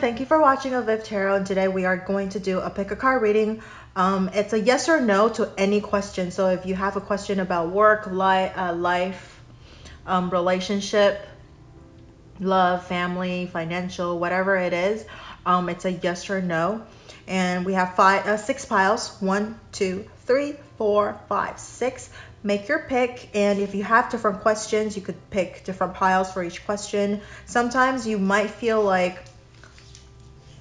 thank you for watching avivTarot, and today we are going to do a pick a card reading. It's a yes or no to any question. So if you have a question about work, life, relationship, love, family, financial, whatever it is, it's a yes or no. And we have six piles. 1, 2, 3, 4, 5, 6. Make your pick, and if you have different questions, you could pick different piles for each question. Sometimes you might feel like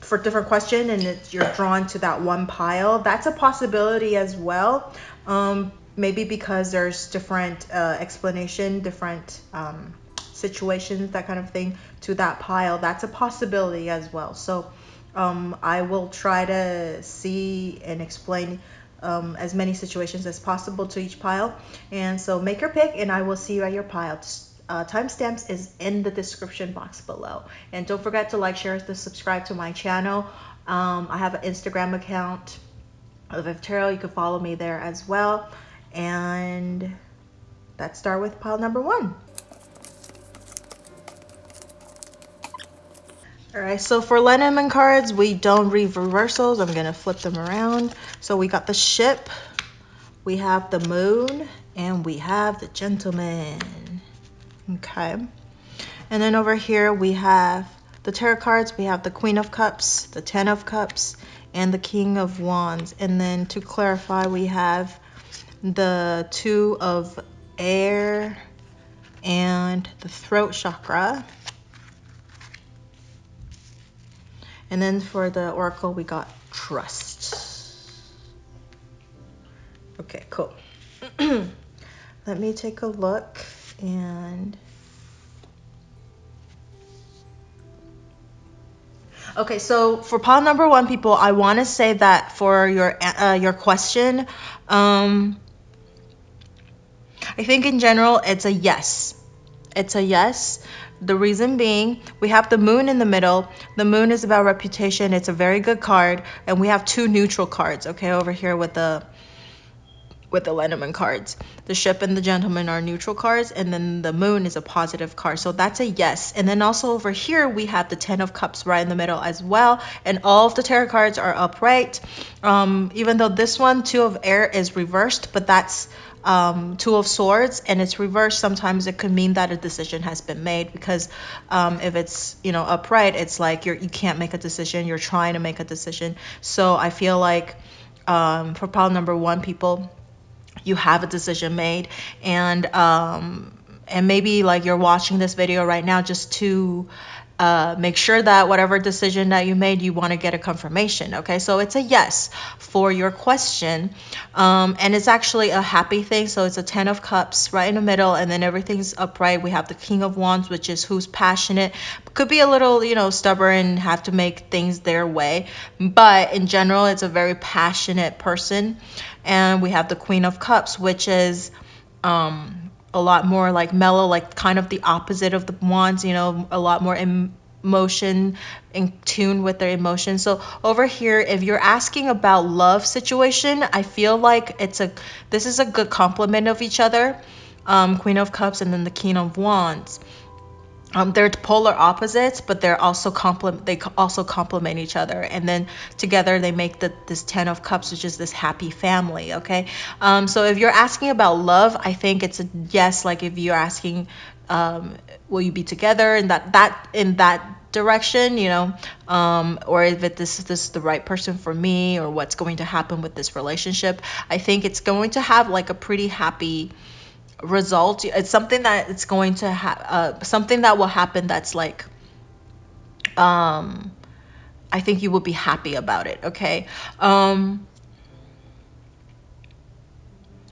for different question and you're drawn to that one pile. That's a possibility as well. Maybe because there's different explanation, different situations, that kind of thing to that pile. That's a possibility as well. So I will try to see and explain as many situations as possible to each pile. And so make your pick, and I will see you at your pile. Timestamps is in the description box below. And don't forget to like, share, and subscribe to my channel. I have an Instagram account, avivTarot. You can follow me there as well. And let's start with pile number 1. Alright, so for lenormand cards, we don't read reversals. I'm going to flip them around. So we got the ship, we have the moon, and we have the gentleman. Okay. And then over here we have the tarot cards. We have the Queen of Cups, the Ten of Cups, and the King of Wands. And then to clarify, we have the Two of Air and the throat chakra. And then for the oracle, we got trust. Okay, cool. Let me take a look. And okay, so for pile number 1, people, I want to say that for your question, I think in general it's a yes. It's a yes. The reason being, we have the moon in the middle. The moon is about reputation. It's a very good card. And we have 2 neutral cards, okay, over here with the lenormand cards. The ship and the gentleman are neutral cards, and then the moon is a positive card. So that's a yes. And then also over here, we have the Ten of Cups right in the middle as well. And all of the tarot cards are upright. Even though this one, Two of Air, is reversed, but that's Two of Swords, and it's reversed. Sometimes it could mean that a decision has been made, because if it's upright, it's like you can't make a decision. You're trying to make a decision. So I feel like for pile number 1, people, you have a decision made, and maybe like you're watching this video right now just to make sure that whatever decision that you made, you want to get a confirmation. Okay, so it's a yes for your question, and it's actually a happy thing. So it's a Ten of Cups right in the middle, and then everything's upright. We have the King of Wands, which is who's passionate, could be a little stubborn, have to make things their way, but in general it's a very passionate person. And we have the Queen of Cups, which is a lot more like mellow, like kind of the opposite of the Wands, a lot more emotion, in tune with their emotions. So over here, if you're asking about love situation, I feel like this is a good complement of each other. Queen of Cups and then the King of Wands. They're polar opposites, but they also complement each other, and then together they make this Ten of Cups, which is this happy family. Okay, so if you're asking about love, I think it's a yes. Like if you're asking, will you be together in that direction, or if this is the right person for me, or what's going to happen with this relationship, I think it's going to have like a pretty happy result. It's something that it's going to something that will happen that's like I think you will be happy about it. Okay, and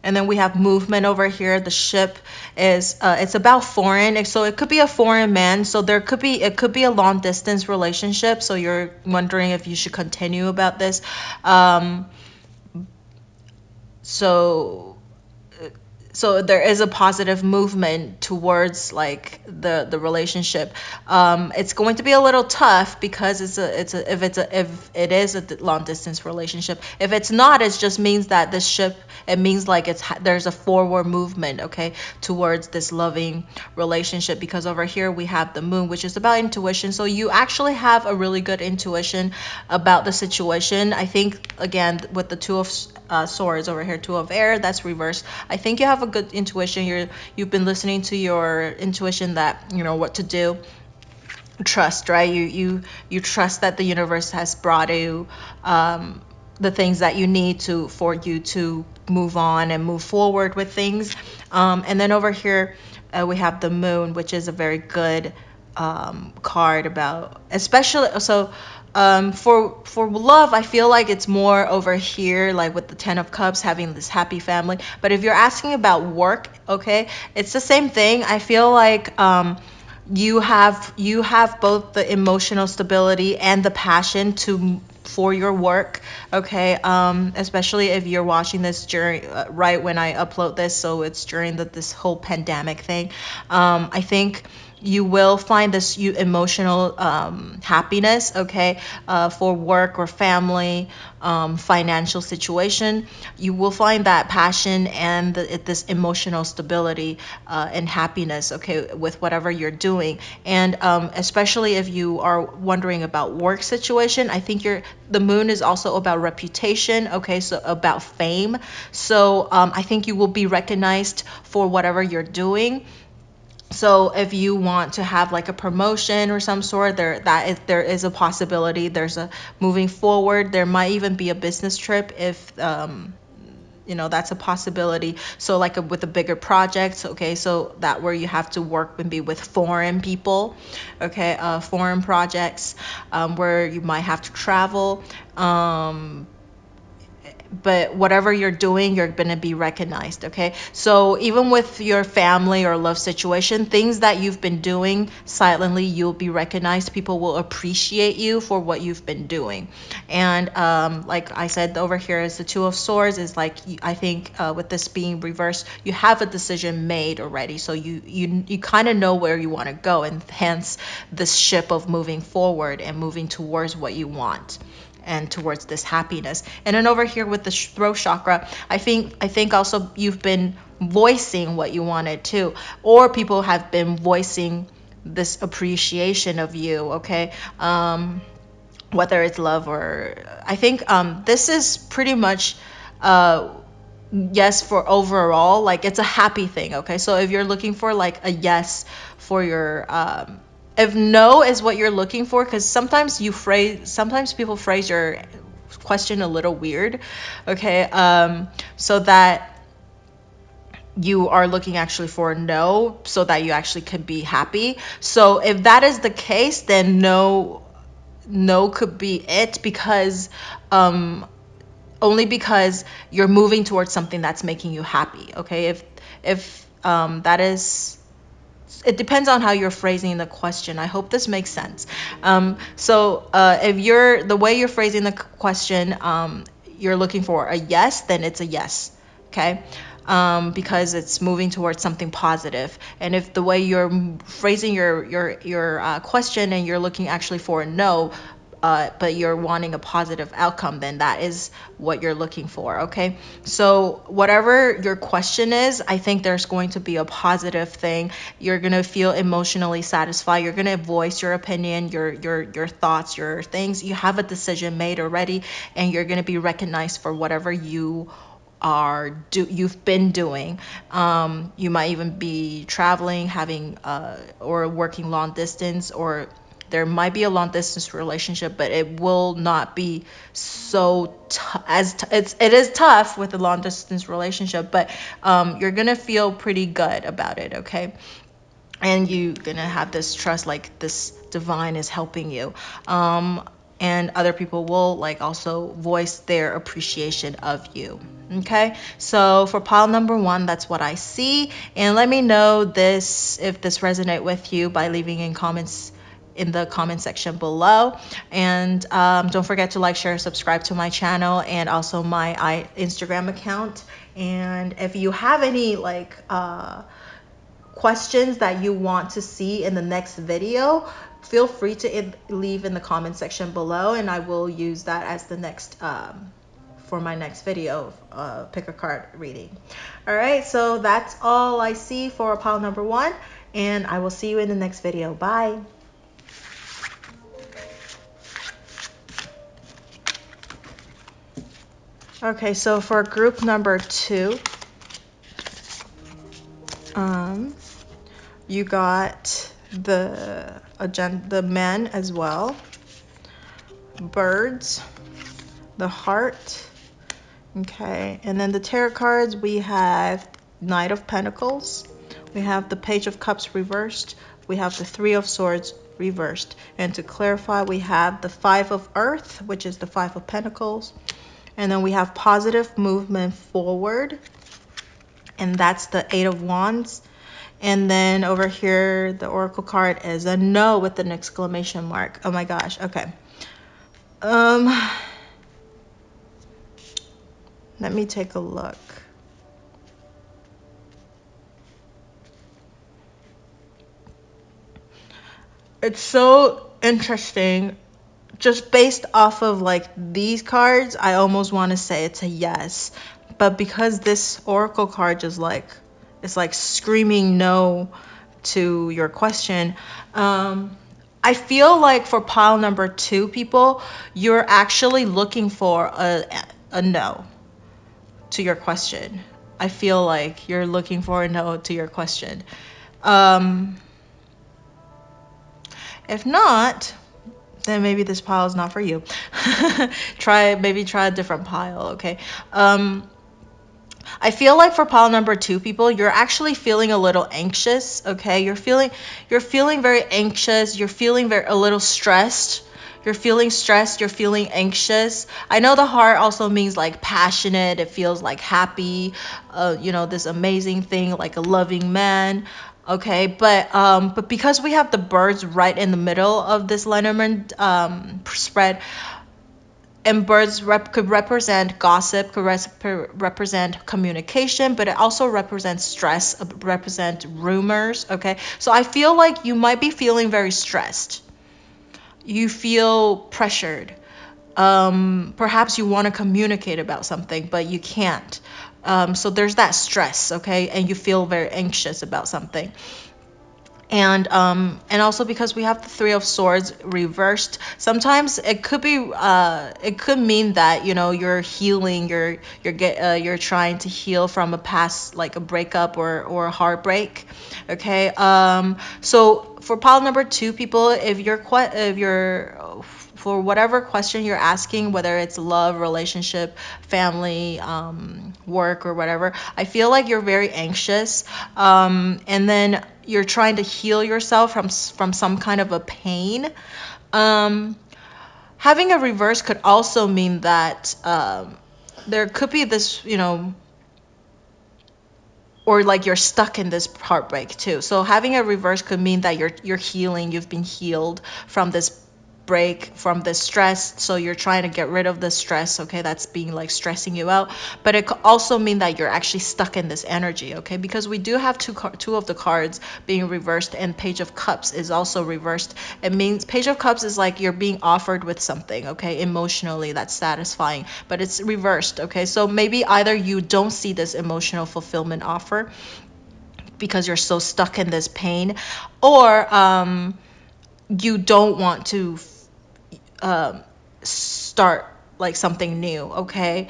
then we have movement over here. The ship is it's about foreign, so it could be a foreign man. So it could be a long distance relationship, so you're wondering if you should continue about this. So so there is a positive movement towards like the relationship. It's going to be a little tough because if it is a long distance relationship. If it's not, it just means that this ship, it means like there's a forward movement, okay, towards this loving relationship, because over here we have the moon, which is about intuition. So you actually have a really good intuition about the situation. I think again with the two of swords over here, two of air, that's reversed. I think you have a good intuition. You've been listening to your intuition, that you know what to do. Trust, right? You trust that the universe has brought you the things that you need for you to move on and move forward with things. And then over here we have the moon, which is a very good card about, especially for love. I feel like it's more over here, like with the 10 of Cups, having this happy family. But if you're asking about work, okay, it's the same thing. I feel like you have both the emotional stability and the passion for your work, okay, especially if you're watching this during right when I upload this, so it's during this whole pandemic thing. I think you will find this emotional happiness, okay, for work or family, financial situation. You will find that passion and this emotional stability and happiness, okay, with whatever you're doing. And especially if you are wondering about work situation, I think the moon is also about reputation, okay, so about fame. So I think you will be recognized for whatever you're doing. So if you want to have like a promotion or some sort, there is a possibility. There's a moving forward. There might even be a business trip if that's a possibility. So like with a bigger project, okay, so that where you have to work maybe with foreign people, okay, foreign projects, where you might have to travel. But whatever you're doing, you're going to be recognized, okay? So even with your family or love situation, things that you've been doing silently, you'll be recognized. People will appreciate you for what you've been doing. And like I said, over here is the Two of Swords. Is like, I think with this being reversed, you have a decision made already. So you kind of know where you want to go, and hence this ship of moving forward and moving towards what you want and towards this happiness. And then over here with the throat chakra, I think also you've been voicing what you wanted too, or people have been voicing this appreciation of you, okay, whether it's love or I think this is pretty much yes for overall, like it's a happy thing, okay? So if you're looking for like a yes for your if no is what you're looking for, because sometimes people phrase your question a little weird, okay, so that you are looking actually for a no, so that you actually can be happy. So if that is the case, then no could be it, because only because you're moving towards something that's making you happy, okay? If that is, it depends on how you're phrasing the question. I hope this makes sense. So if the way you're phrasing the question, you're looking for a yes, then it's a yes, okay? Because it's moving towards something positive. And if the way you're phrasing your question and you're looking actually for a no, but you're wanting a positive outcome, then that is what you're looking for, okay? So whatever your question is, I think there's going to be a positive thing. You're going to feel emotionally satisfied. You're going to voice your opinion, your thoughts, your things. You have a decision made already, and you're going to be recognized for whatever you've been doing. You might even be traveling, having or working long distance, or there might be a long distance relationship, but it will not be so it is tough with a long distance relationship, but you're gonna feel pretty good about it, okay? And you're gonna have this trust, like this divine is helping you. And other people will like also voice their appreciation of you. Okay, so for pile number 1, that's what I see. And let me know if this resonate with you by leaving in the comment section below. And don't forget to like, share, subscribe to my channel, and also my Instagram account. And if you have any like questions that you want to see in the next video, feel free to leave in the comment section below, and I will use that as the next for my next video, pick a card reading. All right, so that's all I see for pile number 1, and I will see you in the next video. Bye. Okay, so for group number 2, you got the men as well, birds, the heart. Okay, and then the tarot cards, we have Knight of Pentacles, we have the Page of Cups reversed, we have the Three of Swords reversed, and to clarify, we have the Five of Earth, which is the Five of Pentacles, and then we have positive movement forward, and that's the Eight of Wands. And then over here, the Oracle card is a no with an exclamation mark. Oh my gosh, okay. Let me take a look. It's so interesting. Just based off of like these cards, I almost want to say it's a yes. But because this Oracle card just like, it's like screaming no to your question, I feel like for pile number 2 people, you're actually looking for a no to your question. I feel like you're looking for a no to your question. If not, then maybe this pile is not for you. Maybe try a different pile, okay? I feel like for pile number 2 people, you're actually feeling a little anxious, okay? You're feeling very anxious, you're feeling a little stressed. You're feeling stressed, you're feeling anxious. I know the heart also means like passionate, it feels like happy, this amazing thing, like a loving man. Okay, but because we have the birds right in the middle of this lenormand spread, and birds could represent gossip, could represent communication, but it also represents stress, represent rumors, okay? So I feel like you might be feeling very stressed. You feel pressured. Perhaps you want to communicate about something, but you can't. So there's that stress, okay? And you feel very anxious about something. And also because we have the Three of Swords reversed, sometimes it could be it could mean that you're healing, you're trying to heal from a past, like a breakup or a heartbreak. Okay, so for pile number 2 people, if you're for whatever question you're asking, whether it's love, relationship, family, work, or whatever, I feel like you're very anxious, and then you're trying to heal yourself from some kind of a pain. Having a reverse could also mean that there could be this, or like you're stuck in this heartbreak too. So having a reverse could mean that you're healing, you've been healed from this break, from this stress, so you're trying to get rid of the stress, okay, that's being like stressing you out. But it could also mean that you're actually stuck in this energy, okay, because we do have two of the cards being reversed, and Page of Cups is also reversed. It means Page of Cups is like you're being offered with something, okay, emotionally that's satisfying, but it's reversed, okay? So maybe either you don't see this emotional fulfillment offer because you're so stuck in this pain, or you don't want to start like something new, okay,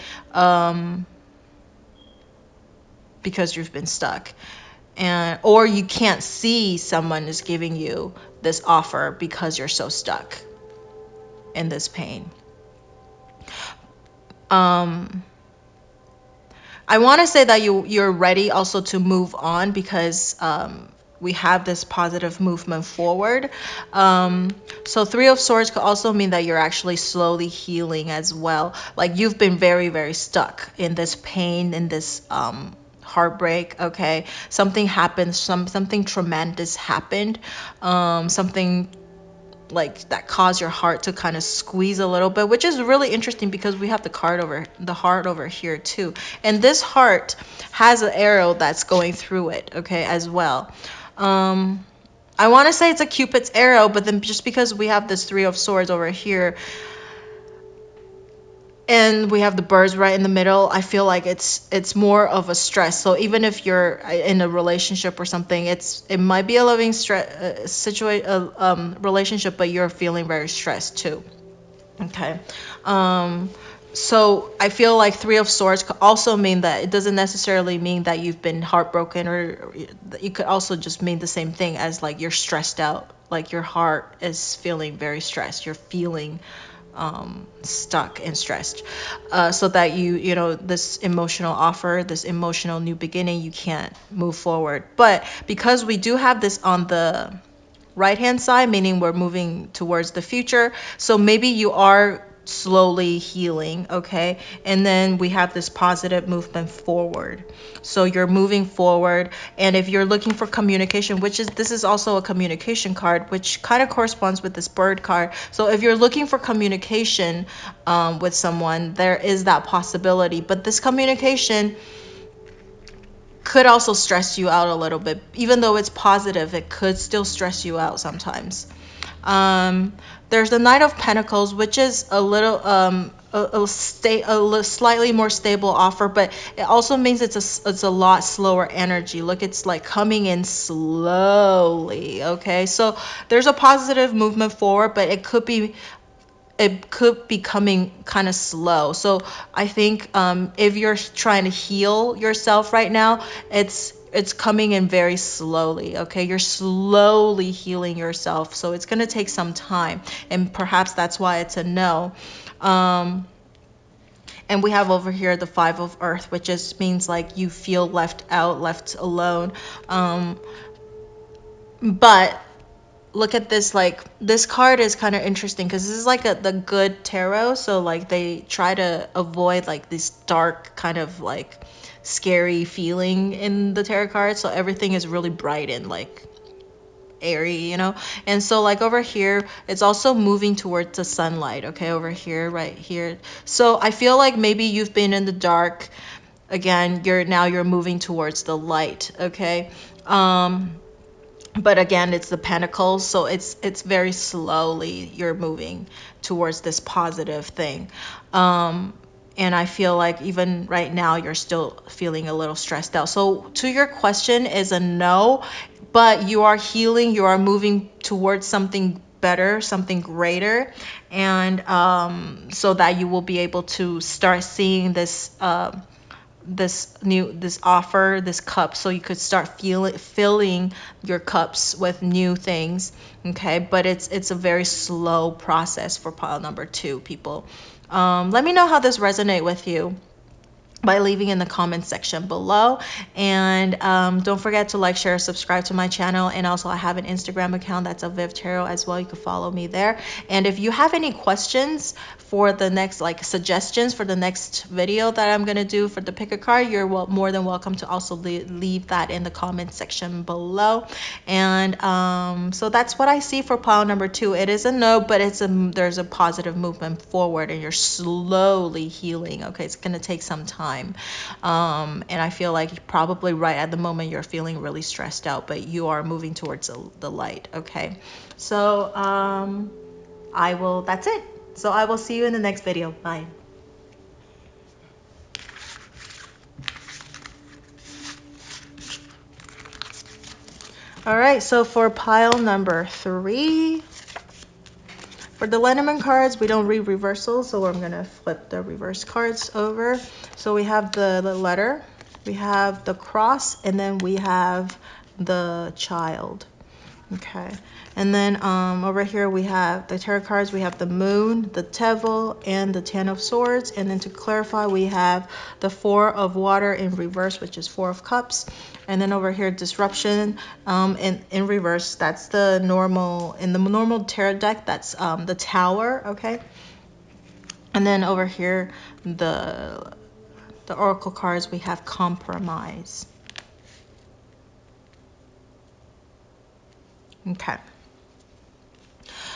because you've been stuck, or you can't see someone is giving you this offer because you're so stuck in this pain. I want to say that you're ready also to move on, because we have this positive movement forward. So Three of Swords could also mean that you're actually slowly healing as well. Like you've been very, very stuck in this pain, in this heartbreak, okay? Something happened, something tremendous happened, something like that cause your heart to kind of squeeze a little bit, which is really interesting because we have the heart over here too, and this heart has an arrow that's going through it, okay, as well. I want to say it's a Cupid's arrow, but then just because we have this Three of Swords over here and we have the birds right in the middle, I feel like it's more of a stress. So even if you're in a relationship or something, it might be a loving relationship, but you're feeling very stressed too. Okay. So I feel like Three of Swords could also mean that it doesn't necessarily mean that you've been heartbroken, or it could also just mean the same thing as like you're stressed out, like your heart is feeling very stressed, you're feeling stuck and stressed, so that you know, this emotional offer, this emotional new beginning, you can't move forward. But because we do have this on the right hand side, meaning we're moving towards the future, so maybe you are slowly healing, okay? And then we have this positive movement forward, so you're moving forward. And if you're looking for communication, this is also a communication card, which kind of corresponds with this bird card. So if you're looking for communication with someone, there is that possibility, but this communication could also stress you out a little bit. Even though it's positive, it could still stress you out sometimes. There's the Knight of Pentacles, which is a little slightly more stable offer, but it also means it's a lot slower energy. Look, it's like coming in slowly, okay? So there's a positive movement forward, but it could be coming kind of slow. So I think if you're trying to heal yourself right now, it's coming in very slowly, okay? You're slowly healing yourself, so it's going to take some time, and perhaps that's why it's a no. And we have over here the Five of Earth, which just means like you feel left out, left alone. But look at this, like this card is kind of interesting because this is like the good tarot, so like they try to avoid like this dark kind of like scary feeling in the tarot cards, so everything is really bright and like airy, you know. And so like over here, it's also moving towards the sunlight, okay, over here, right here. So I feel like maybe you've been in the dark again, you're moving towards the light, okay. But again, it's the Pentacles, so it's very slowly you're moving towards this positive thing. And I feel like even right now you're still feeling a little stressed out. So to your question is a no, but you are healing, you are moving towards something better, something greater, and so that you will be able to start seeing this this offer, this cup, so you could start filling your cups with new things, okay? But it's a very slow process for pile number 2, people. Let me know how this resonate with you by leaving in the comment section below, and don't forget to like, share, subscribe to my channel. And also I have an Instagram account that's avivTarot as well, you can follow me there. And if you have any questions for the next, like suggestions for the next video that I'm gonna do for the pick a card, you're more than welcome to also leave that in the comment section below. And so that's what I see for pile number 2. It is a no, but there's a positive movement forward, and you're slowly healing, okay? It's gonna take some time. And I feel like probably right at the moment you're feeling really stressed out, but you are moving towards the light, okay? So that's it. So I will see you in the next video. Bye. All right, so for pile number 3, for the Lenormand cards, we don't read reversals, so I'm gonna flip the reverse cards over. So we have the letter, we have the cross, and then we have the child. Okay, and then over here we have the tarot cards. We have the moon, the devil, and the 10 of swords. And then to clarify, we have the 4 of water in reverse, which is 4 of cups. And then over here, disruption in reverse. That's the normal, in the normal tarot deck, that's the tower, okay. And then over here, the oracle cards, we have compromise. Okay.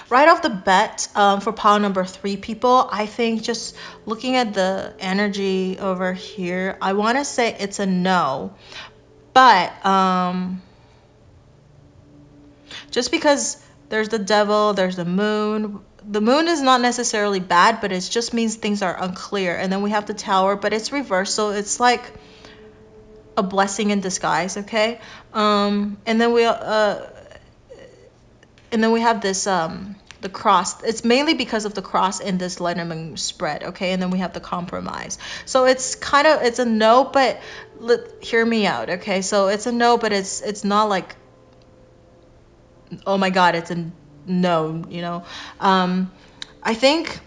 right off the bat, for pile number 3 people, I think just looking at the energy over here, I want to say it's a no. But just because there's the devil, there's the moon. The moon is not necessarily bad, but it just means things are unclear. And then we have the tower, but it's reversed, so it's like a blessing in disguise, okay? And then we have this the cross. It's mainly because of the cross in this lenormand spread, okay? And then we have the compromise. So it's a no, but hear me out, okay? So it's a no, but it's not like, oh my god, it's a no, you know. I think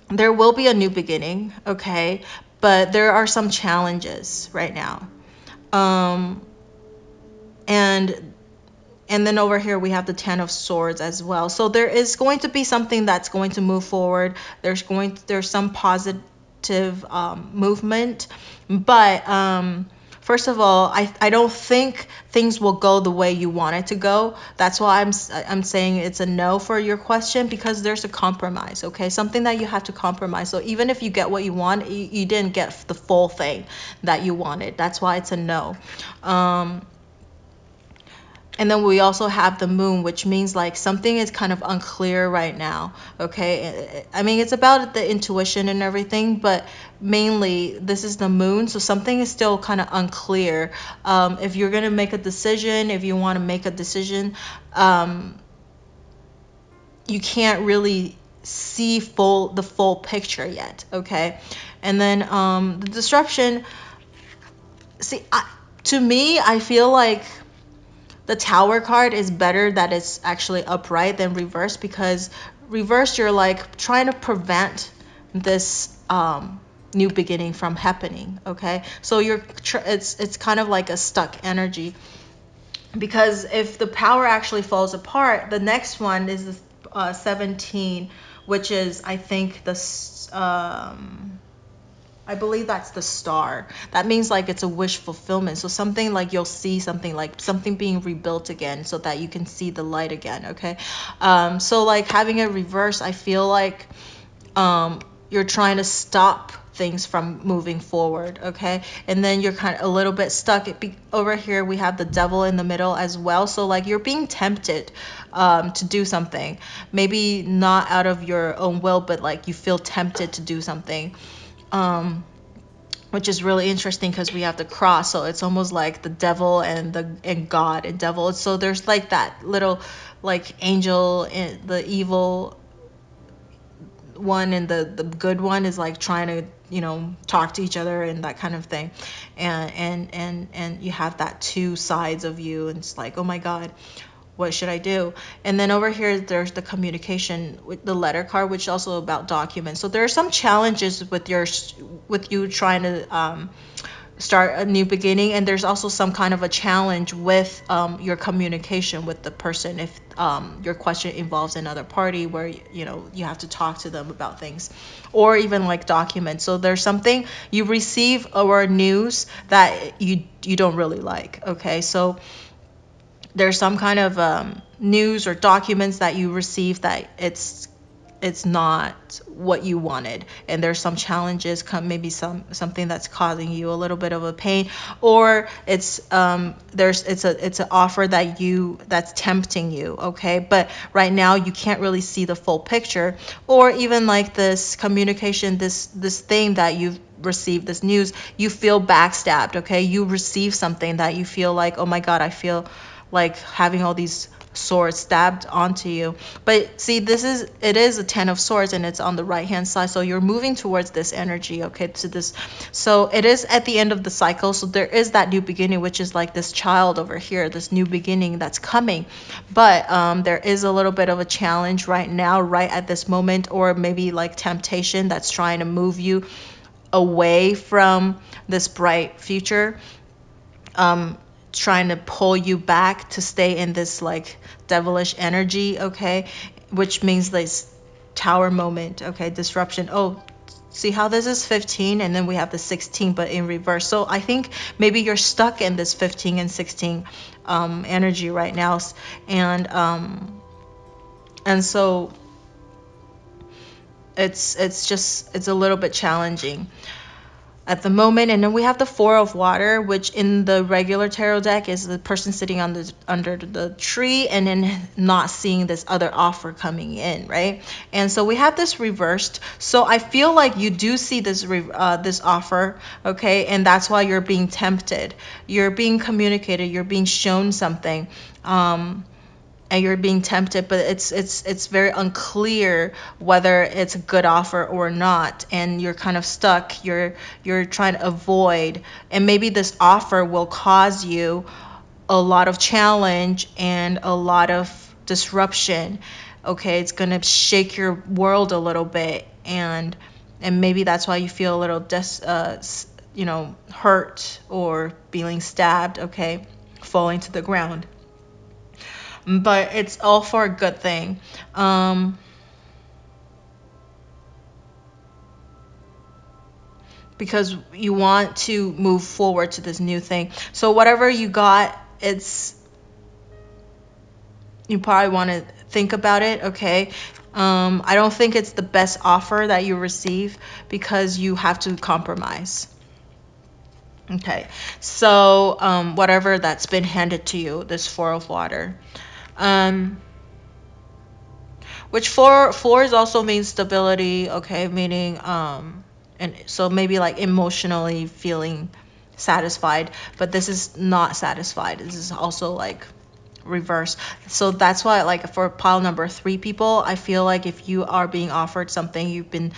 there will be a new beginning, okay? But there are some challenges right now. And then over here we have the 10 of swords as well. So there is going to be something that's going to move forward. There's some positive movement, but first of all, I don't think things will go the way you want it to go. That's why I'm saying it's a no for your question, because there's a compromise, okay? Something that you have to compromise. So even if you get what you want, you didn't get the full thing that you wanted. That's why it's a no. And then we also have the moon, which means like something is kind of unclear right now, okay? I mean, it's about the intuition and everything, but mainly this is the moon, so something is still kind of unclear. If you're going to make a decision, if you want to make a decision, you can't really see the full picture yet, okay? And then the disruption, to me, I feel like the tower card is better that it's actually upright than reversed, because reversed, you're like trying to prevent this new beginning from happening, okay? So it's kind of like a stuck energy, because if the power actually falls apart, the next one is the 17, which is, I think, I believe that's the star. That means like it's a wish fulfillment. So something like you'll see something like something being rebuilt again, so that you can see the light again, okay? So like having a reverse, I feel like you're trying to stop things from moving forward, okay? And then you're kind of a little bit stuck. Over here we have the devil in the middle as well. So like you're being tempted to do something. Maybe not out of your own will, but like you feel tempted to do something. Which is really interesting, because we have the cross, so it's almost like the devil and God and devil. So there's like that little like angel, and the evil one and the good one is like trying to, you know, talk to each other and that kind of thing. And you have that two sides of you, and it's like, oh my god, what should I do? And then over here there's the communication with the letter card, which is also about documents. So there are some challenges with you trying to start a new beginning, and there's also some kind of a challenge with your communication with the person, if your question involves another party where you know you have to talk to them about things, or even like documents. So there's something you receive or news that you don't really like, okay? So there's some kind of news or documents that you receive that it's not what you wanted, and there's some challenges, maybe something that's causing you a little bit of a pain, or it's an offer that's tempting you, okay? But right now you can't really see the full picture. Or even like this communication, this thing that you've received, this news, you feel backstabbed, okay? You receive something that you feel like, oh my god, I feel like having all these swords stabbed onto you. But see, it is a 10 of swords, and it's on the right hand side, so you're moving towards this energy, okay, to this. So it is at the end of the cycle, so there is that new beginning, which is like this child over here, this new beginning that's coming. But there is a little bit of a challenge right now, right at this moment, or maybe like temptation that's trying to move you away from this bright future, trying to pull you back to stay in this like devilish energy, okay? Which means this tower moment, okay? Disruption. Oh, see how this is 15, and then we have the 16, but in reverse. So I think maybe you're stuck in this 15 and 16 energy right now, and And so it's a little bit challenging at the moment. And then we have the Four of Water, which in the regular tarot deck is the person sitting under the tree and then not seeing this other offer coming in, right? And so we have this reversed. So I feel like you do see this this offer, okay? And that's why you're being tempted. You're being communicated. You're being shown something. And you're being tempted, but it's very unclear whether it's a good offer or not, and you're kind of stuck. You're trying to avoid, and maybe this offer will cause you a lot of challenge and a lot of disruption. Okay, it's gonna shake your world a little bit, and maybe that's why you feel a little hurt or feeling stabbed. Okay, falling to the ground. But it's all for a good thing. Because you want to move forward to this new thing. So whatever you got, you probably want to think about it, okay? I don't think it's the best offer that you receive because you have to compromise. Okay, so whatever that's been handed to you, this Four of Water. Which four is also means stability, okay, meaning and so maybe like emotionally feeling satisfied, but this is not satisfied. This is also like reverse. So that's why, like, for pile number 3 people, I feel like if you are being offered something, you've been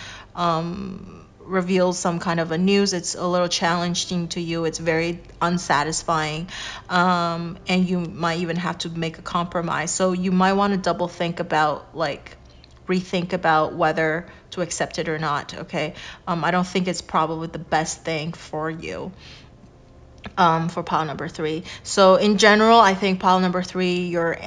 revealed some kind of a news, it's a little challenging to you, it's very unsatisfying, and you might even have to make a compromise. So you might want to double think about, like, rethink about whether to accept it or not, okay? I don't think it's probably the best thing for you. For pile number 3. So in general, I think pile number 3, your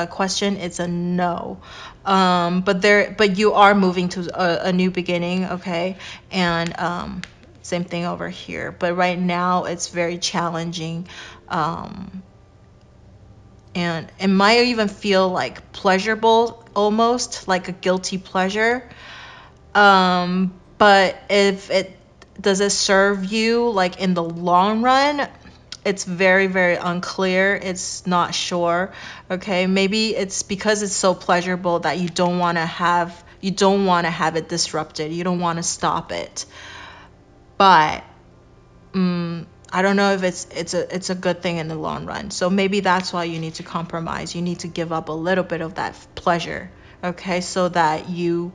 question, it's a no. But you are moving to a new beginning, okay? And same thing over here. But right now, it's very challenging. And it might even feel like pleasurable, almost like a guilty pleasure. But if it does it serve you, like, in the long run, it's very, very unclear. It's not sure, okay? Maybe it's because it's so pleasurable that you don't want to have it disrupted. You don't want to stop it. But I don't know if it's a good thing in the long run. So maybe that's why you need to compromise. You need to give up a little bit of that pleasure, okay, so that you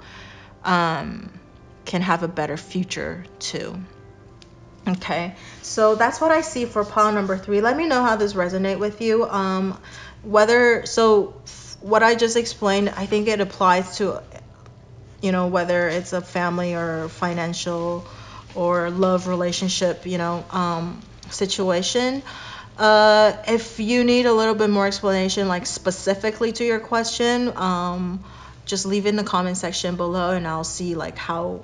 can have a better future too. Okay, so that's what I see for pile number 3. Let me know how this resonates with you. What I just explained, I think it applies to, whether it's a family or financial or love relationship, situation. If you need a little bit more explanation, like specifically to your question, just leave it in the comment section below, and I'll see like how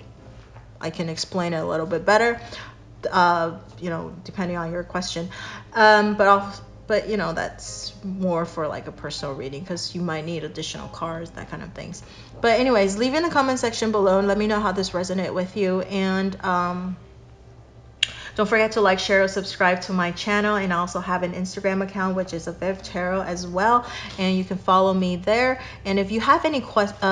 I can explain it a little bit better, depending on your question. But that's more for like a personal reading, because you might need additional cards, that kind of things. But anyways, leave in the comment section below and let me know how this resonates with you. And don't forget to like, share, or subscribe to my channel. And I also have an Instagram account, which is avivTarot as well, and you can follow me there. And if you have any questions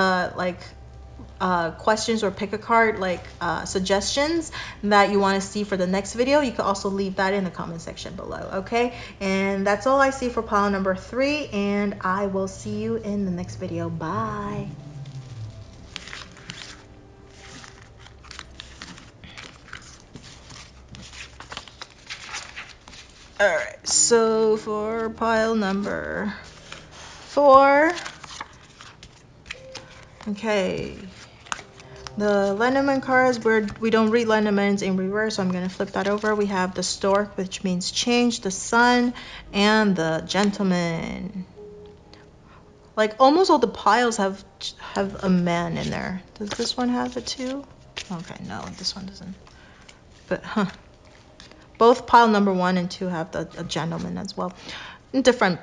or pick a card, like suggestions that you want to see for the next video, you can also leave that in the comment section below, okay? And that's all I see for pile number 3, and I will see you in the next video. Bye. Alright, so for pile number 4, okay, the Lenormand cards, we don't read Lenormands in reverse, so I'm going to flip that over. We have the Stork, which means change, the Sun, and the Gentleman. Like, almost all the piles have a man in there. Does this one have it too? Okay, no, this one doesn't. But, both pile number 1 and 2 have a gentleman as well. In different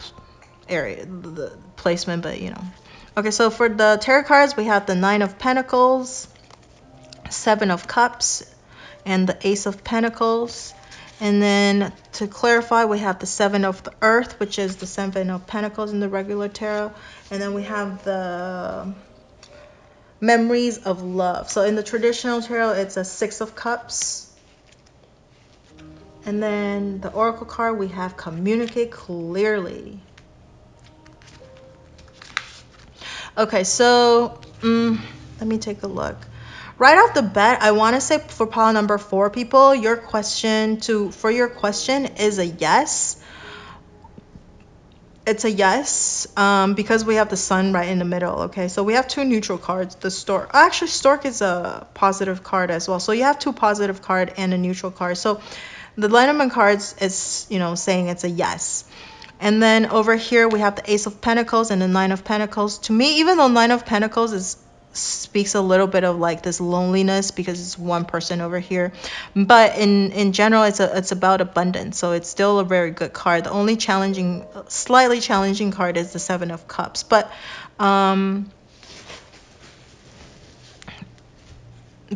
area, the placement, but Okay, so for the tarot cards, we have the 9 of Pentacles, 7 of Cups, and the Ace of Pentacles. And then to clarify, we have the 7 of the Earth, which is the 7 of Pentacles in the regular tarot. And then we have the Memories of Love. So in the traditional tarot, it's a 6 of Cups. And then the Oracle card, we have Communicate Clearly. Okay, so let me take a look. Right off the bat, I want to say for pile number 4 people, your question is a yes. It's a yes, because we have the sun right in the middle. Okay, so we have 2 neutral cards. The stork, actually stork is a positive card as well. So you have 2 positive card and a neutral card. So the lenormand cards is, you know, saying it's a yes. And then over here we have the Ace of Pentacles and the 9 of Pentacles. To me, even though 9 of Pentacles speaks a little bit of like this loneliness because it's one person over here, but in general it's about abundance, so it's still a very good card. The only slightly challenging card is the 7 of Cups, but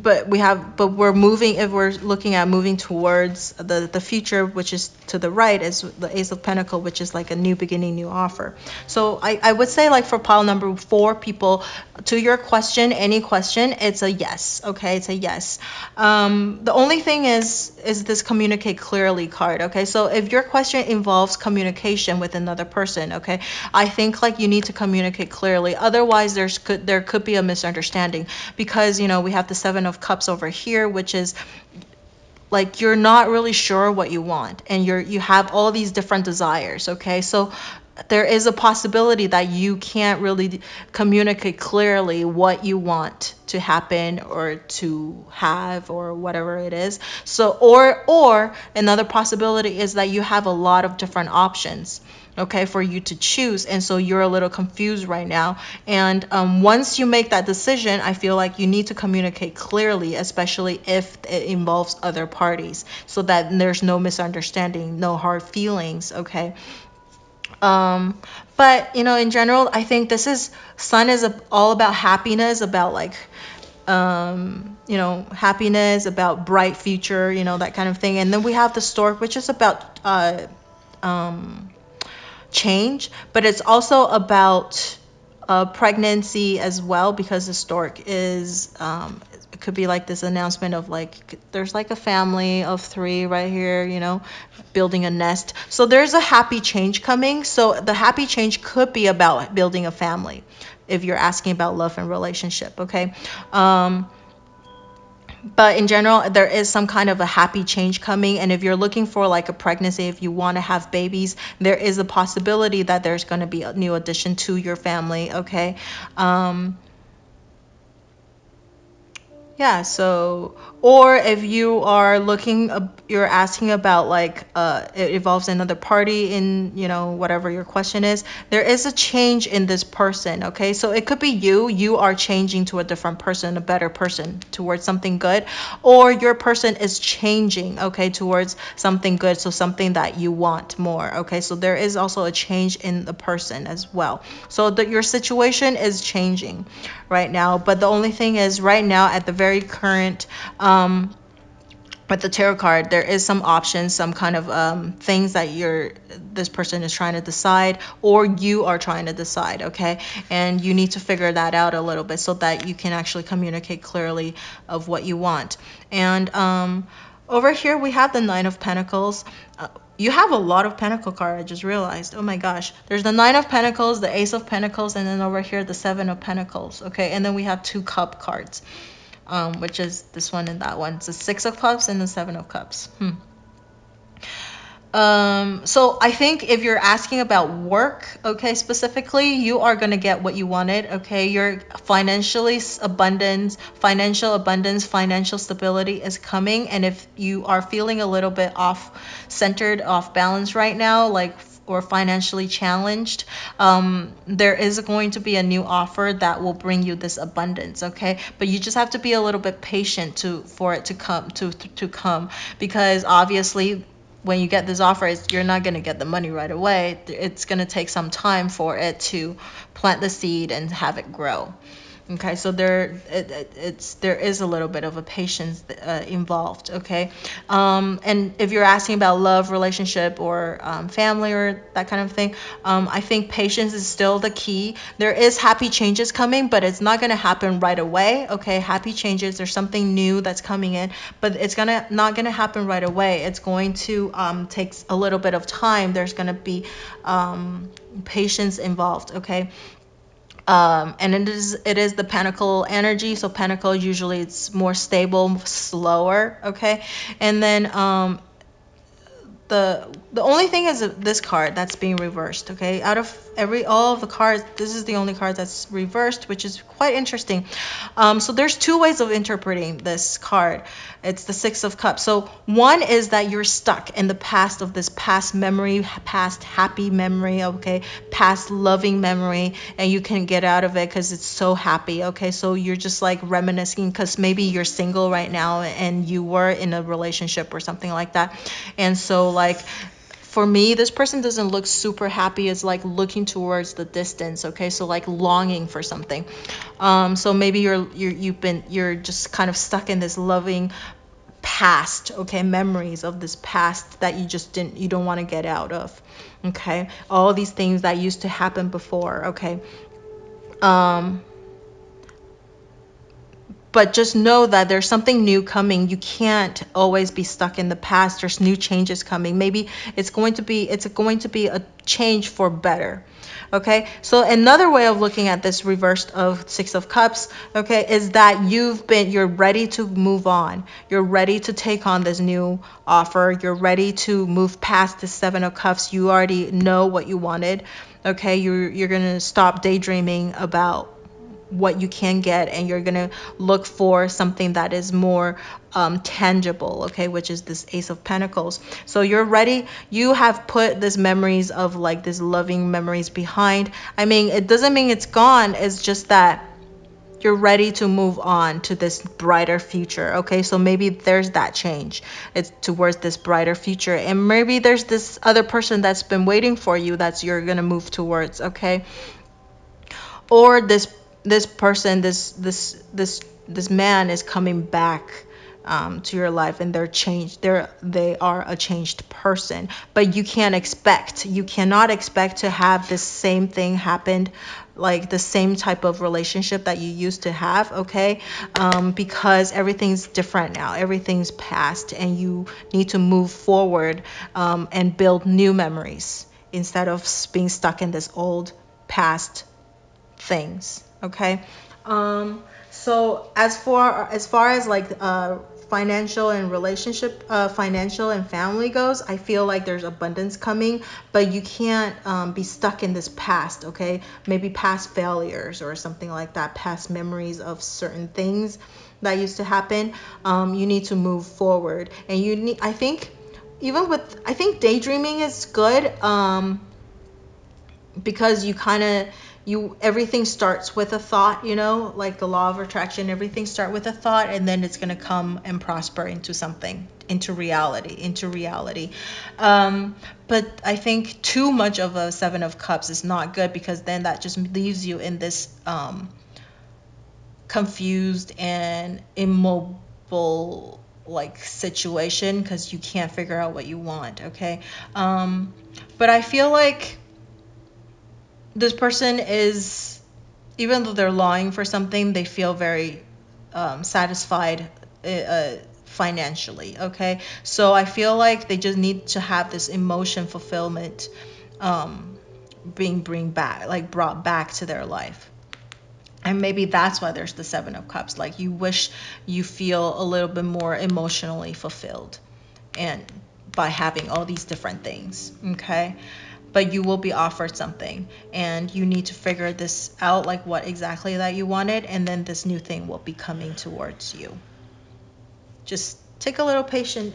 we're moving, if we're looking at moving towards the future, which is to the right, is the Ace of Pentacles, which is like a new beginning, new offer. So I would say, like, for pile number 4 people, to your question, any question, it's a yes. Okay, it's a yes. The only thing is this Communicate Clearly card. Okay, so if your question involves communication with another person, okay, I think like you need to communicate clearly, otherwise there could be a misunderstanding, because, you know, we have the 7 of Cups over here, which is like you're not really sure what you want, and you have all these different desires. Okay, so there is a possibility that you can't really communicate clearly what you want to happen or to have or whatever it is. So or another possibility is that you have a lot of different options, okay, for you to choose, and so you're a little confused right now. And once you make that decision, I feel like you need to communicate clearly, especially if it involves other parties, so that there's no misunderstanding, no hard feelings. Okay. But, you know, in general, I think sun is all about happiness, about like, you know, happiness, about bright future, you know, that kind of thing. And then we have the stork, which is about change, but it's also about pregnancy as well, because the stork is it could be like this announcement of like there's like a family of 3 right here, you know, building a nest. So there's a happy change coming. So the happy change could be about building a family, if you're asking about love and relationship. Okay. But in general, there is some kind of a happy change coming. And if you're looking for like a pregnancy, if you want to have babies, there is a possibility that there's going to be a new addition to your family. Okay. Yeah, so, or if you are you're asking about like it involves another party in, you know, whatever your question is, there is a change in this person. Okay, so it could be you are changing to a different person, a better person, towards something good, or your person is changing, okay, towards something good, so something that you want more. Okay, so there is also a change in the person as well, so that your situation is changing right now. But the only thing is, right now at the very current with the tarot card, there is some options, some kind of things that this person is trying to decide, or you are trying to decide. Okay, and you need to figure that out a little bit so that you can actually communicate clearly of what you want. And over here we have the 9 of Pentacles. You have a lot of Pentacle card, I just realized. Oh my gosh. There's the 9 of Pentacles, the Ace of Pentacles, and then over here the 7 of Pentacles. Okay, and then we have 2 Cup cards, which is this one and that one. It's the 6 of Cups and the 7 of Cups. So I think if you're asking about work, okay, specifically, you are going to get what you wanted. Okay, your financial abundance, financial stability is coming. And if you are feeling a little bit off balance right now, like, or financially challenged, there is going to be a new offer that will bring you this abundance. Okay, but you just have to be a little bit patient for it to come, because obviously when you get this offer, you're not going to get the money right away. It's going to take some time for it to plant the seed and have it grow. Okay, so there is a little bit of a patience involved. Okay, and if you're asking about love, relationship, or family, or that kind of thing, I think patience is still the key. There is happy changes coming, but it's not going to happen right away. Okay, happy changes. There's something new that's coming in, but it's not gonna happen right away. It's going to take a little bit of time. There's gonna be patience involved. Okay. And it is the pentacle energy. So pentacle, usually it's more stable, slower. Okay. And then the only thing is this card that's being reversed. Okay, out of all of the cards, this is the only card that's reversed, which is quite interesting. So there's two ways of interpreting this card. It's the Six of Cups. So one is that you're stuck in the past of this past memory, past happy memory, okay, past loving memory, and you can get out of it because it's so happy. Okay, so you're just like reminiscing because maybe you're single right now and you were in a relationship or something like that, and so like for me, this person doesn't look super happy. It's like looking towards the distance. Okay, so like longing for something. So maybe you're just kind of stuck in this loving past. Okay, memories of this past that you don't want to get out of. Okay, all these things that used to happen before. Okay. But just know that there's something new coming. You can't always be stuck in the past. There's new changes coming. Maybe it's going to be a change for better. Okay, so another way of looking at this reversed of Six of Cups, okay, is that you're ready to move on. You're ready to take on this new offer. You're ready to move past the Seven of Cups. You already know what you wanted. Okay, you're gonna stop daydreaming about what you can get, and you're gonna look for something that is more tangible, okay, which is this Ace of Pentacles. So you're ready. You have put these memories of like these loving memories behind. I mean, it doesn't mean it's gone. It's just that you're ready to move on to this brighter future. Okay, so maybe there's that change. It's towards this brighter future, and maybe there's this other person that's been waiting for you that's you're gonna move towards. Okay, or this person, this man is coming back to your life, and they're changed. They are a changed person, but you cannot expect to have this same thing happen, like the same type of relationship that you used to have. Okay, because everything's different now. Everything's past, and you need to move forward and build new memories instead of being stuck in this old past things. Okay, so as far as like financial and relationship, financial and family goes, I feel like there's abundance coming, but you can't be stuck in this past. Okay, maybe past failures or something like that, past memories of certain things that used to happen. You need to move forward, and I think daydreaming is good, because everything starts with a thought, like the law of attraction. Everything start with a thought, and then it's going to come and prosper into something, into reality. But I think too much of a Seven of Cups is not good, because then that just leaves you in this confused and immobile like situation, because you can't figure out what you want. Okay, but I feel like this person is, even though they're longing for something, they feel very satisfied financially. Okay, so I feel like they just need to have this emotion fulfillment being brought back to their life. And maybe that's why there's the Seven of Cups. Like, you wish you feel a little bit more emotionally fulfilled, and by having all these different things. Okay, but you will be offered something, and you need to figure this out, like what exactly that you wanted, and then this new thing will be coming towards you. Just take a little patience.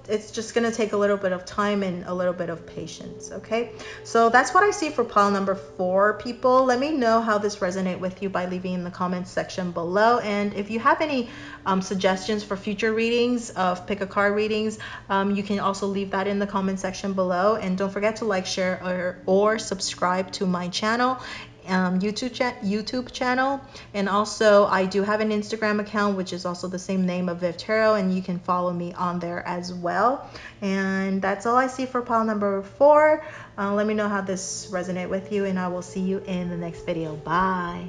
It's just going to take a little bit of time and a little bit of patience, okay? So that's what I see for pile number 4, people. Let me know how this resonates with you by leaving in the comments section below. And if you have any suggestions for future readings of pick a card readings, you can also leave that in the comment section below. And don't forget to like, share, or subscribe to my channel. YouTube channel, and also I do have an Instagram account which is also the same name, avivTarot, and you can follow me on there as well. And that's all I see for pile number 4. Let me know how this resonates with you, and I will see you in the next video. Bye.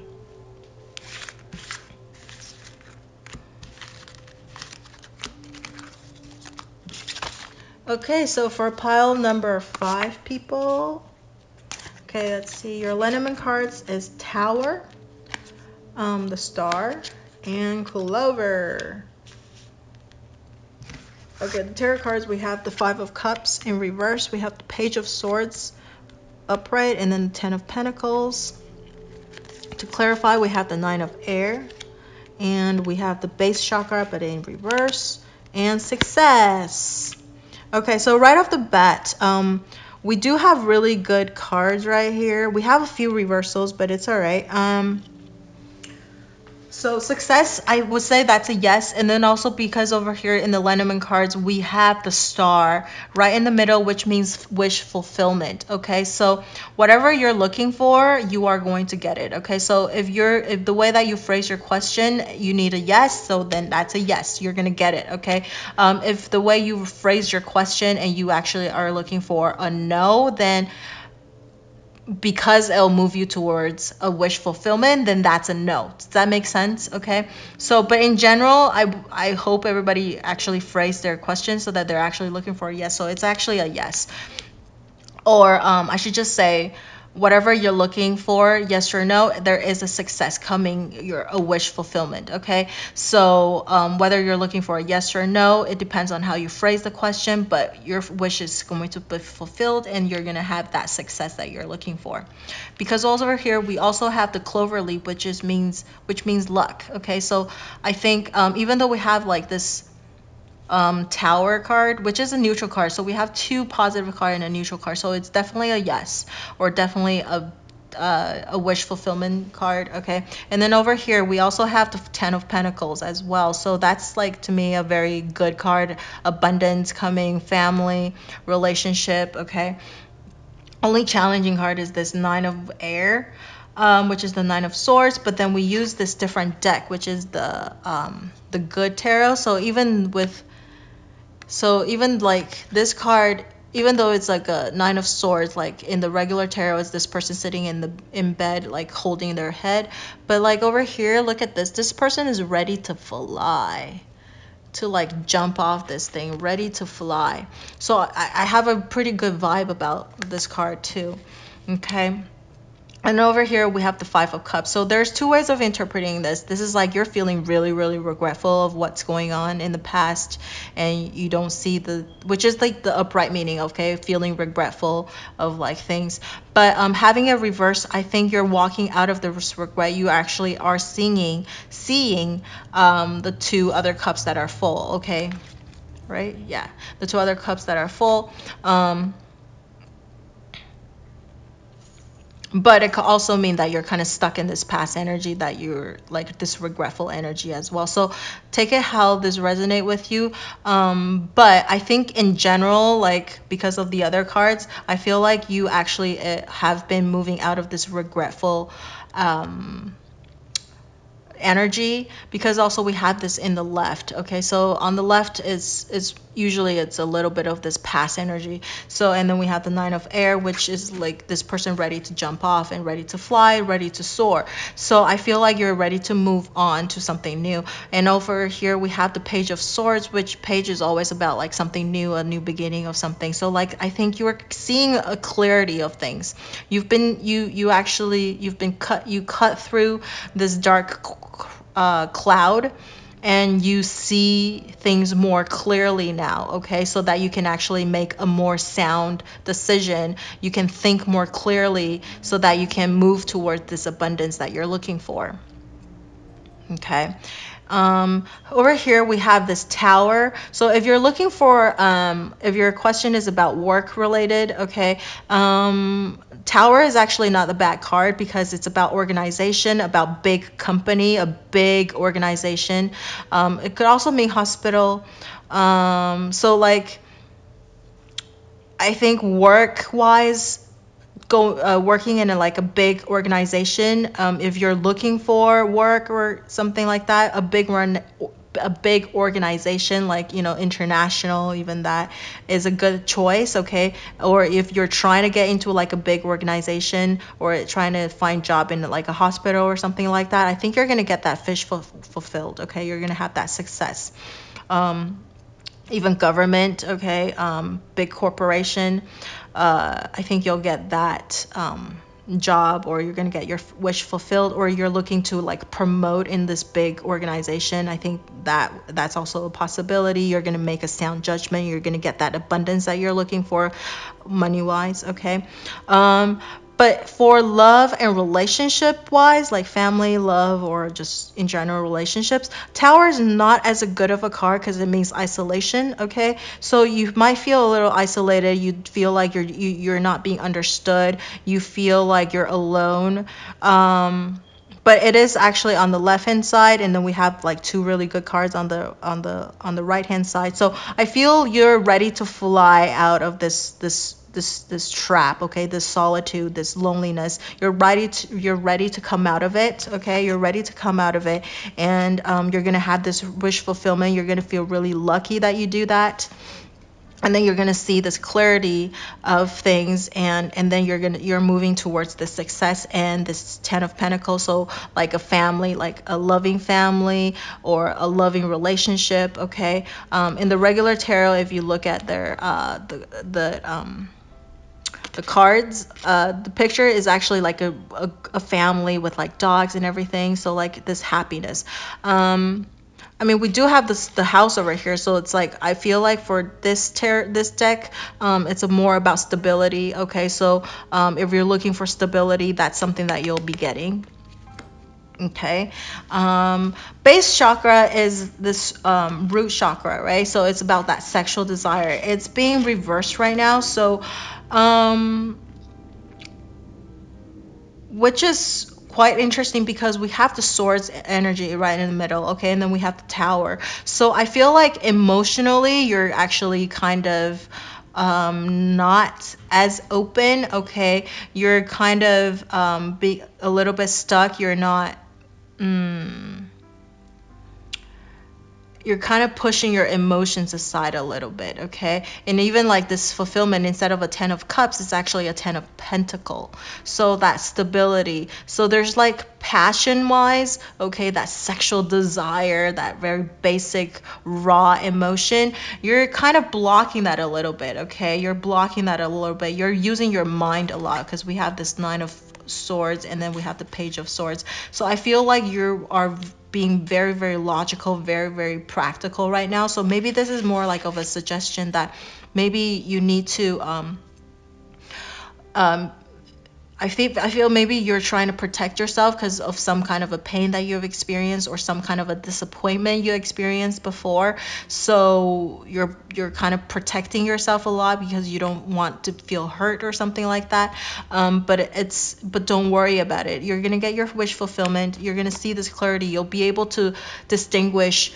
Okay, so for pile number 5, people. Okay, let's see. Your Lenormand cards is Tower, the Star, and Clover. Okay, the tarot cards, we have the 5 of Cups in reverse. We have the Page of Swords upright, and then the 10 of Pentacles. To clarify, we have the 9 of Air, and we have the base chakra, but in reverse, and Success. Okay, so right off the bat, we do have really good cards right here. We have a few reversals, but it's all right. So Success, I would say that's a yes. And then also because over here in the Lenormand cards, we have the Star right in the middle, which means wish fulfillment. Okay, so whatever you're looking for, you are going to get it. Okay, so if the way that you phrase your question, you need a yes, so then that's a yes. You're gonna get it. Okay, if the way you phrase your question and you actually are looking for a no, then because it'll move you towards a wish fulfillment, then that's a no. Does that make sense? Okay, so but in general, I hope everybody actually phrased their question so that they're actually looking for a yes. So it's actually a yes, or I should just say, whatever you're looking for, yes or no, there is a success coming, a wish fulfillment. Okay, so whether you're looking for a yes or no, it depends on how you phrase the question, but your wish is going to be fulfilled and you're going to have that success that you're looking for. Because over here we also have the clover leaf, which means luck. Okay, so I think even though we have like this Tower card, which is a neutral card, so we have 2 positive card and a neutral card, so it's definitely a yes, or definitely a wish fulfillment card. Okay, and then over here we also have the 10 of Pentacles as well, so that's like, to me, a very good card. Abundance coming, family, relationship. Okay, only challenging card is this 9 of Air, which is the 9 of Swords, but then we use this different deck, which is the good tarot. So even like this card, even though it's like a 9 of Swords, like in the regular tarot, it's this person sitting in bed, like holding their head. But like over here, look at this. This person is ready to fly, to like jump off this thing, ready to fly. So I have a pretty good vibe about this card too. Okay. And over here we have the 5 of Cups. So there's 2 ways of interpreting this. This is like you're feeling really, really regretful of what's going on in the past, and you don't see which is like the upright meaning, okay? Feeling regretful of like things. But having a reverse, I think you're walking out of the regret. You actually are seeing the 2 other cups that are full, okay? Right? Yeah. The 2 other cups that are full. But it could also mean that you're kind of stuck in this past energy, that you're like this regretful energy as well. So take it how this resonate with you. But I think in general, like because of the other cards, I feel like you actually have been moving out of this regretful energy, because also we have this in the left. Okay, so on the left is usually it's a little bit of this past energy. So and then we have the 9 of Air, which is like this person ready to jump off and ready to fly, ready to soar. So I feel like you're ready to move on to something new. And over here we have the Page of Swords, which page is always about like something new, a new beginning of something. So like I think you're seeing a clarity of things. You cut through this dark cloud, and you see things more clearly now. Okay, so that you can actually make a more sound decision. You can think more clearly so that you can move toward this abundance that you're looking for. Okay. Over here we have this Tower. So if you're looking for, if your question is about work related, okay, Tower is actually not the bad card because it's about organization, about big company, a big organization. It could also mean hospital. So like, I think work wise, working in like a big organization, if you're looking for work or something like that, a big organization like, international, even that is a good choice. Okay. Or if you're trying to get into like a big organization or trying to find job in like a hospital or something like that, I think you're going to get that fulfilled. Okay. You're going to have that success. Even government, okay, big corporation, I think you'll get that job, or you're going to get your wish fulfilled, or you're looking to like promote in this big organization. I think that's also a possibility. You're going to make a sound judgment. You're going to get that abundance that you're looking for money wise. Okay. But for love and relationship wise, like family, love, or just in general relationships, Tower is not as good of a card because it means isolation. Okay, so you might feel a little isolated. You feel like you're not being understood. You feel like you're alone. But it is actually on the left hand side, and then we have like two really good cards on the right hand side. So I feel you're ready to fly out of this trap, okay, this solitude, this loneliness. You're ready to come out of it. Okay, you're ready to come out of it, and you're gonna have this wish fulfillment. You're gonna feel really lucky that you do that. And then you're going to see this clarity of things, and then you're moving towards the success and this 10 of Pentacles. So like a family, like a loving family or a loving relationship. Okay. In the regular tarot, if you look at their the cards, the picture is actually like a family with like dogs and everything, so like this happiness. I mean, we do have the house over here, so it's like I feel like for this deck, it's more about stability. Okay, so if you're looking for stability, that's something that you'll be getting. Okay. Base chakra is this root chakra, right? So it's about that sexual desire. It's being reversed right now, so which is quite interesting because we have the swords energy right in the middle. Okay, and then we have the Tower. So I feel like emotionally you're actually kind of not as open. Okay, you're kind of be a little bit stuck. You're not you're kind of pushing your emotions aside a little bit. Okay, and even like this fulfillment, instead of a 10 of cups, it's actually a 10 of pentacle. So that stability. So there's like passion wise, okay, that sexual desire, that very basic raw emotion, you're kind of blocking that a little bit. Okay, you're blocking that a little bit. You're using your mind a lot because we have this 9 of swords, and then we have the Page of Swords. So I feel like you are being very, very logical, very, very practical right now. So maybe this is more like of a suggestion that maybe you need to I feel maybe you're trying to protect yourself because of some kind of a pain that you've experienced or some kind of a disappointment you experienced before. So you're kind of protecting yourself a lot because you don't want to feel hurt or something like that. But don't worry about it. You're gonna get your wish fulfillment. You're gonna see this clarity. You'll be able to distinguish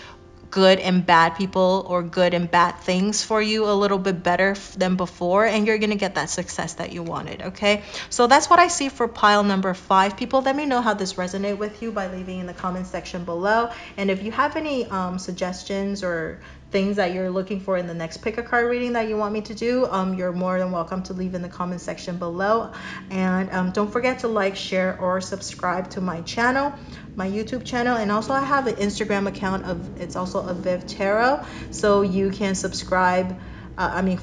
good and bad people or good and bad things for you a little bit better than before, and you're gonna get that success that you wanted. Okay, so that's what I see for pile number 5. People, let me know how this resonated with you by leaving in the comment section below, and if you have any suggestions or things that you're looking for in the next pick a card reading that you want me to do, you're more than welcome to leave in the comment section below. And don't forget to like, share, or subscribe to my channel, my YouTube channel. And also I have an Instagram account it's also avivTarot, so you can subscribe,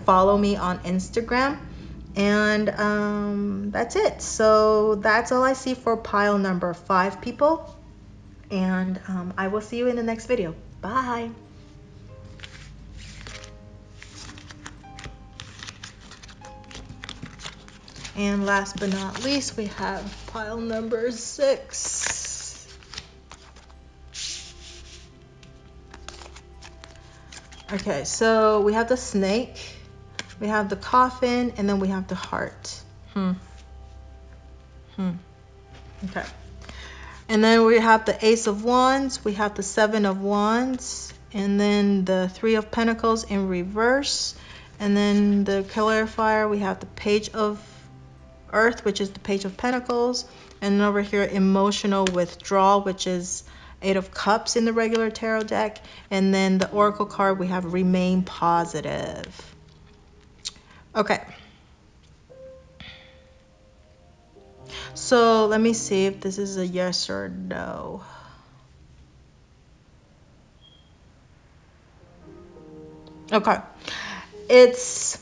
follow me on Instagram. And that's it. So that's all I see for pile number 5, people. And I will see you in the next video. Bye. And last but not least, we have pile number 6. Okay, so we have the snake, we have the coffin, and then we have the heart. Okay. And then we have the Ace of Wands, we have the Seven of Wands, and then the Three of Pentacles in reverse. And then the clarifier, we have the Page of Earth, which is the Page of Pentacles. And over here, emotional withdrawal, which is Eight of Cups in the regular tarot deck. And then the Oracle card, we have Remain Positive. Okay. So let me see if this is a yes or no. Okay. It's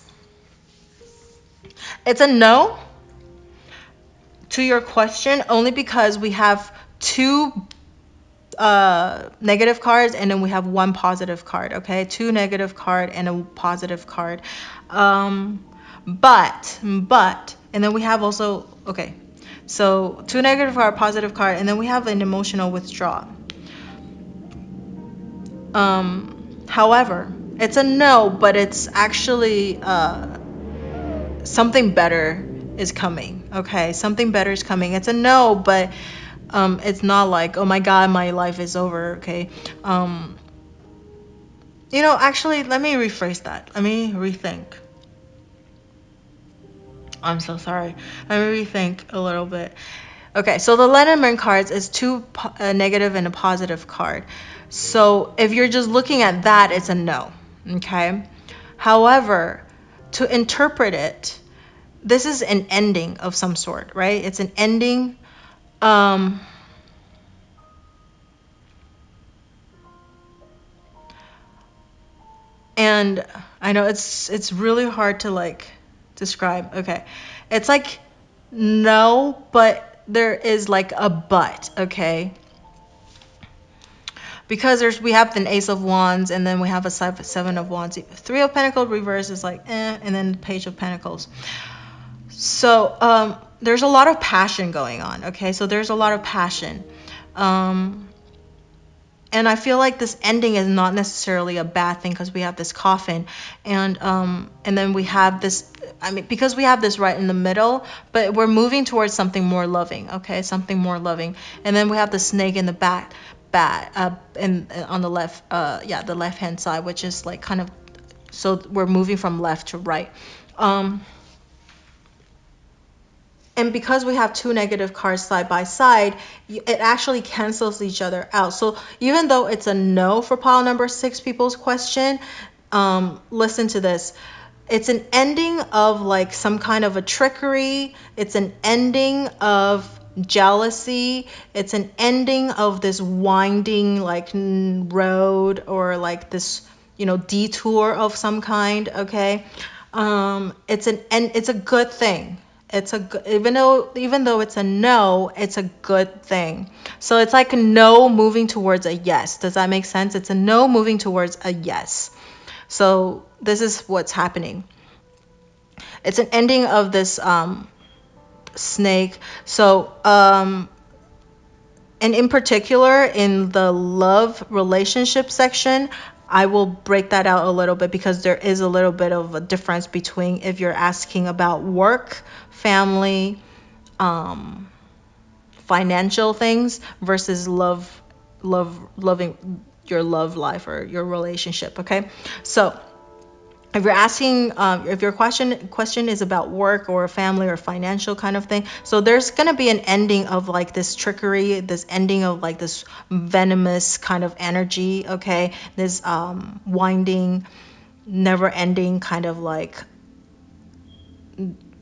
a no to your question, only because we have two negative cards and then we have one positive card. Okay, two negative card and a positive card. But and then we have also, okay, so two negative card, positive card, and then we have an emotional withdrawal. However, it's a no, but it's actually something better is coming. Okay, something better is coming. It's a no, but it's not like, oh my god, my life is over. Okay, actually, let me rephrase that. Let me rethink. I'm so sorry. Let me rethink a little bit. Okay, so the lenormand cards is two negative and a positive card. So if you're just looking at that, it's a no. Okay. However, to interpret it, this is an ending of some sort, right? It's an ending. And I know it's really hard to like describe. Okay, it's like no, but there is like a but. Okay, because we have an Ace of Wands, and then we have a Seven of Wands. Three of Pentacles reverse is like and then Page of Pentacles. So there's a lot of passion going on. Okay, so there's a lot of passion. And I feel like this ending is not necessarily a bad thing, because we have this coffin, and then we have this. I mean, because we have this right in the middle, but we're moving towards something more loving. Okay, something more loving. And then we have the snake in the back, and on the left, the left hand side, which is like kind of. So we're moving from left to right. And because we have two negative cards side by side, it actually cancels each other out. So even though it's a no for pile number 6 people's question, listen to this. It's an ending of like some kind of a trickery. It's an ending of jealousy. It's an ending of this winding like road, or like this, detour of some kind. Okay. It's a good thing. Even though it's a no, it's a good thing. So it's like a no moving towards a yes. Does that make sense? It's a no moving towards a yes. So this is what's happening. It's an ending of this snake. So and in particular in the love relationship section, I will break that out a little bit, because there is a little bit of a difference between if you're asking about work, family, financial things versus loving your love life or your relationship. Okay, so if you're asking, if your question is about work or family or financial kind of thing, so there's going to be an ending of like this trickery, this ending of like this venomous kind of energy. Okay, this winding, never ending kind of like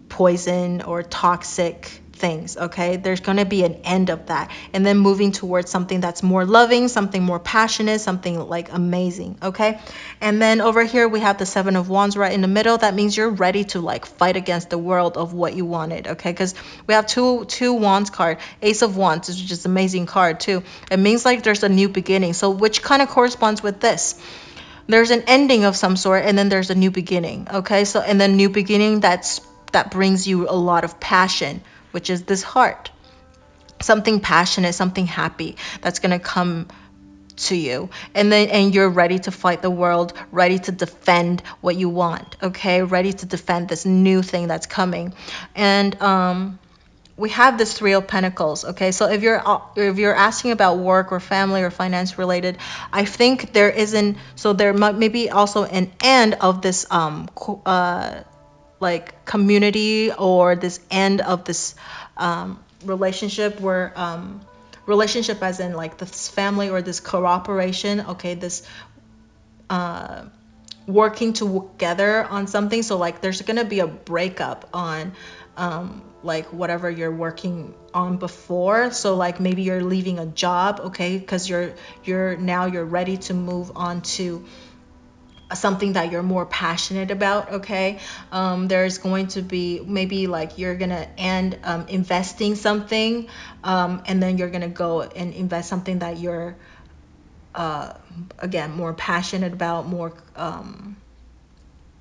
poison or toxic things. Okay, there's going to be an end of that, and then moving towards something that's more loving, something more passionate, something like amazing. Okay, and then over here we have the Seven of Wands right in the middle. That means you're ready to like fight against the world of what you wanted. Okay, because we have two Wands card, Ace of Wands, which is an amazing card too. It means like there's a new beginning. So which kind of corresponds with this? There's an ending of some sort, and then there's a new beginning. Okay, so and then new beginning that brings you a lot of passion, which is this heart. Something passionate, something happy that's going to come to you, and you're ready to fight the world, ready to defend what you want, okay, ready to defend this new thing that's coming. And we have this Three of Pentacles, okay? So if you're asking about work or family or finance related, I think there isn't, so there might maybe also an end of this like community, or this end of this relationship, where relationship as in like this family or this cooperation, okay, this working together on something. So like there's gonna be a breakup on like whatever you're working on before. So like maybe you're leaving a job, okay, because you're ready to move on to something that you're more passionate about, okay. There's going to be maybe like you're gonna end investing something, and then you're gonna go and invest something that you're again more passionate about, more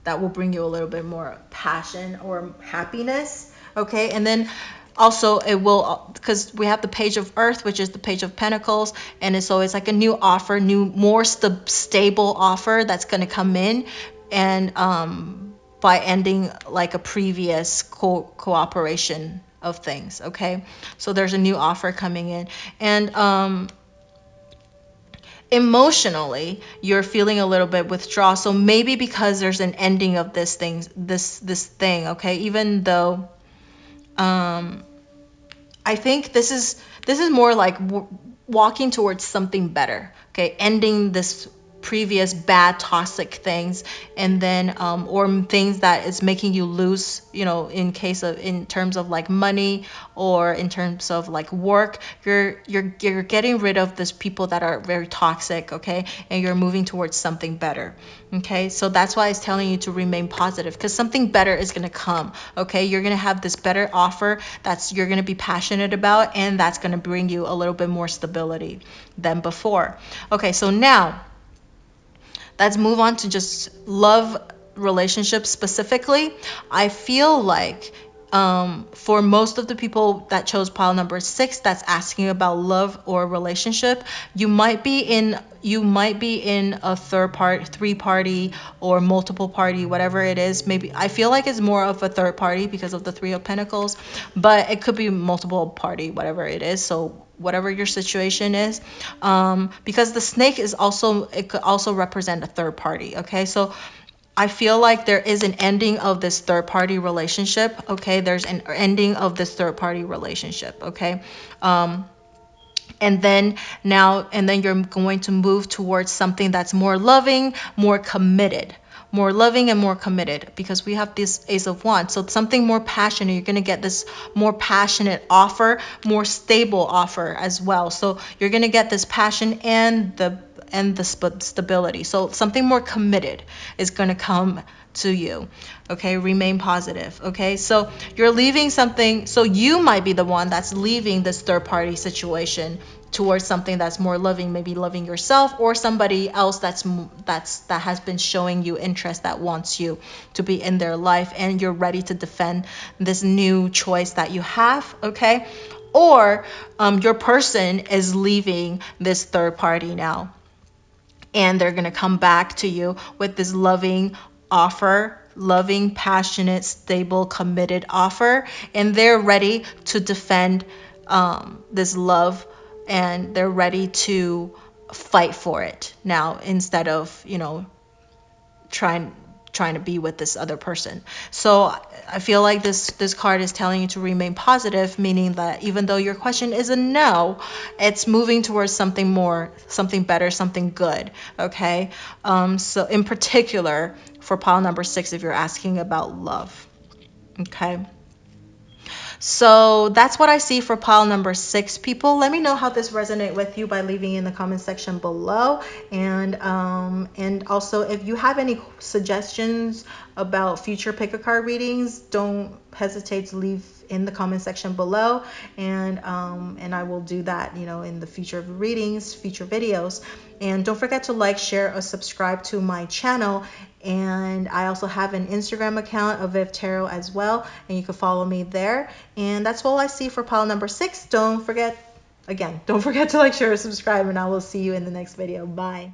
that will bring you a little bit more passion or happiness, okay. And then also it will, because we have the Page of Earth, which is the Page of Pentacles, and it's always like a new offer, more stable offer that's going to come in, and by ending like a previous cooperation of things, okay. So there's a new offer coming in, and emotionally you're feeling a little bit withdrawal. So maybe because there's an ending of this thing, okay, even though I think this is more like walking towards something better, okay, ending this previous bad toxic things, and then or things that is making you lose, in terms of like money, or in terms of like work, you're getting rid of this people that are very toxic, okay, and you're moving towards something better, okay. So that's why it's telling you to remain positive, because something better is going to come, okay. You're going to have this better offer that's you're going to be passionate about, and that's going to bring you a little bit more stability than before. Okay, so now let's move on to just love relationships specifically. I feel like for most of the people that chose pile number 6 that's asking about love or relationship, you might be in a third party, 3-party, or multiple party, whatever it is. Maybe I feel like it's more of a third party because of the 3 of Pentacles, but it could be multiple party, whatever it is. So whatever your situation is, because the snake it could also represent a third party, okay. So I feel like there is an ending of this third party relationship, okay. There's an ending of this third party relationship, okay. And then you're going to move towards something that's more loving, more committed, because we have this Ace of Wands. So something more passionate, you're going to get this more passionate offer, more stable offer as well. So you're going to get this passion and the stability. So something more committed is going to come to you, okay. Remain positive, okay. So you're leaving something, so you might be the one that's leaving this third party situation towards something that's more loving, maybe loving yourself or somebody else that has been showing you interest, that wants you to be in their life, and you're ready to defend this new choice that you have, okay. Or your person is leaving this third party now, and they're going to come back to you with this loving offer, loving, passionate, stable, committed offer, and they're ready to defend this love, and they're ready to fight for it now, instead of trying to be with this other person. So I feel like this card is telling you to remain positive, meaning that even though your question is a no, it's moving towards something more, something better, something good, okay. So in particular for pile number 6, if you're asking about love, okay. So that's what I see for pile number 6, people. Let me know how this resonates with you by leaving in the comment section below. And also, if you have any suggestions about future pick a card readings, don't hesitate to leave in the comment section below, and I will do that, in the future readings, future videos. And don't forget to like, share, or subscribe to my channel. And I also have an Instagram account, avivTarot, as well, and you can follow me there. And that's all I see for pile number 6. Don't forget, Again, don't forget to like, share, subscribe, and I will see you in the next video. Bye.